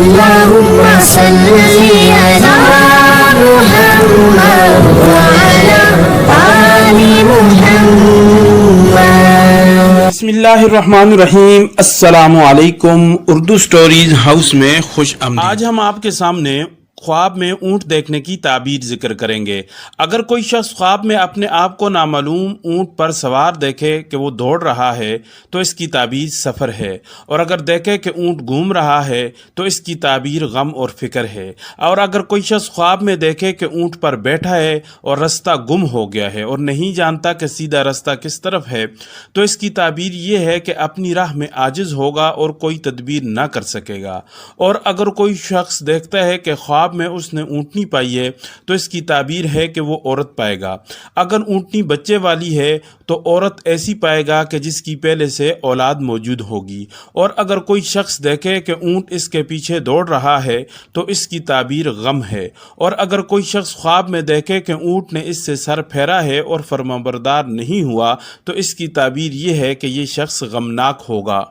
اللهم صل على محمد وعلى آل محمد۔ بسم اللہ الرحمن الرحیم۔ السلام علیکم۔ اردو سٹوریز ہاؤس میں خوش آمدید۔ آج ہم آپ کے سامنے خواب میں اونٹ دیکھنے کی تعبیر ذکر کریں گے۔ اگر کوئی شخص خواب میں اپنے آپ کو نامعلوم اونٹ پر سوار دیکھے کہ وہ دوڑ رہا ہے تو اس کی تعبیر سفر ہے، اور اگر دیکھے کہ اونٹ گھوم رہا ہے تو اس کی تعبیر غم اور فکر ہے، اور اگر کوئی شخص خواب میں دیکھے کہ اونٹ پر بیٹھا ہے اور رستہ گم ہو گیا ہے اور نہیں جانتا کہ سیدھا رستہ کس طرف ہے تو اس کی تعبیر یہ ہے کہ اپنی راہ میں عاجز ہوگا اور کوئی تدبیر نہ کر سکے گا۔ اور اگر کوئی شخص دیکھتا ہے کہ خواب میں اس نے اونٹنی پائی ہے تو اس کی تعبیر ہے کہ وہ عورت پائے گا۔ اگر اونٹنی بچے والی ہے تو عورت ایسی پائے گا کہ جس کی پہلے سے اولاد موجود ہوگی۔ اور اگر کوئی شخص دیکھے کہ اونٹ اس کے پیچھے دوڑ رہا ہے تو اس کی تعبیر غم ہے۔ اور اگر کوئی شخص خواب میں دیکھے کہ اونٹ نے اس سے سر پھیرا ہے اور فرمانبردار نہیں ہوا تو اس کی تعبیر یہ ہے کہ یہ شخص غمناک ہوگا۔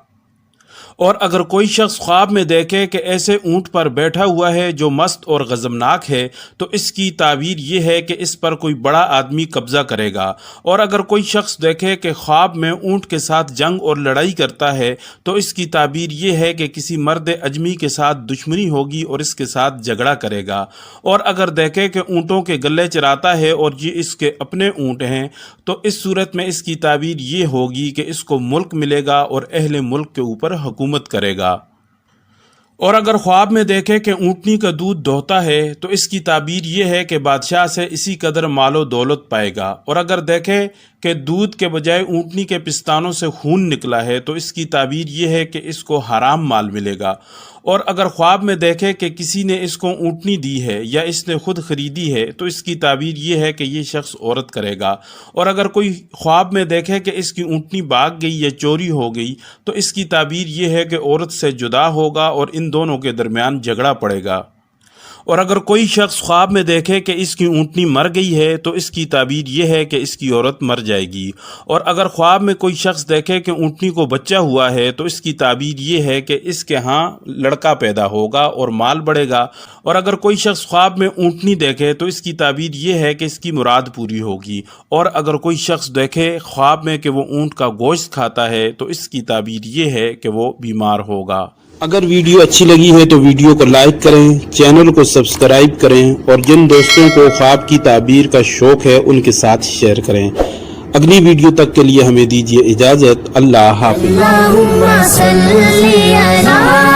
اور اگر کوئی شخص خواب میں دیکھے کہ ایسے اونٹ پر بیٹھا ہوا ہے جو مست اور غضبناک ہے تو اس کی تعبیر یہ ہے کہ اس پر کوئی بڑا آدمی قبضہ کرے گا۔ اور اگر کوئی شخص دیکھے کہ خواب میں اونٹ کے ساتھ جنگ اور لڑائی کرتا ہے تو اس کی تعبیر یہ ہے کہ کسی مرد اجمی کے ساتھ دشمنی ہوگی اور اس کے ساتھ جھگڑا کرے گا۔ اور اگر دیکھے کہ اونٹوں کے گلے چراتا ہے اور یہ اس کے اپنے اونٹ ہیں تو اس صورت میں اس کی تعبیر یہ ہوگی کہ اس کو ملک ملے گا اور اہل ملک کے اوپر حکومت کرے گا۔ اور اگر خواب میں دیکھے کہ اونٹنی کا دودھ دوہتا ہے تو اس کی تعبیر یہ ہے کہ بادشاہ سے اسی قدر مال و دولت پائے گا۔ اور اگر دیکھے کہ دودھ کے بجائے اونٹنی کے پستانوں سے خون نکلا ہے تو اس کی تعبیر یہ ہے کہ اس کو حرام مال ملے گا۔ اور اگر خواب میں دیکھے کہ کسی نے اس کو اونٹنی دی ہے یا اس نے خود خریدی ہے تو اس کی تعبیر یہ ہے کہ یہ شخص عورت کرے گا۔ اور اگر کوئی خواب میں دیکھے کہ اس کی اونٹنی بھاگ گئی یا چوری ہو گئی تو اس کی تعبیر یہ ہے کہ عورت سے جدا ہوگا اور ان دونوں کے درمیان جھگڑا پڑے گا۔ اور اگر کوئی شخص خواب میں دیکھے کہ اس کی اونٹنی مر گئی ہے تو اس کی تعبیر یہ ہے کہ اس کی عورت مر جائے گی۔ اور اگر خواب میں کوئی شخص دیکھے کہ اونٹنی کو بچہ ہوا ہے تو اس کی تعبیر یہ ہے کہ اس کے ہاں لڑکا پیدا ہوگا اور مال بڑھے گا۔ اور اگر کوئی شخص خواب میں اونٹنی دیکھے تو اس کی تعبیر یہ ہے کہ اس کی مراد پوری ہوگی۔ اور اگر کوئی شخص دیکھے خواب میں کہ وہ اونٹ کا گوشت کھاتا ہے تو اس کی تعبیر یہ ہے کہ وہ بیمار ہوگا۔ اگر ویڈیو اچھی لگی ہے تو ویڈیو کو لائک کریں، چینل کو سبسکرائب کریں، اور جن دوستوں کو خواب کی تعبیر کا شوق ہے ان کے ساتھ شیئر کریں۔ اگلی ویڈیو تک کے لیے ہمیں دیجیے اجازت۔ اللہ حافظ۔ اللهم صل على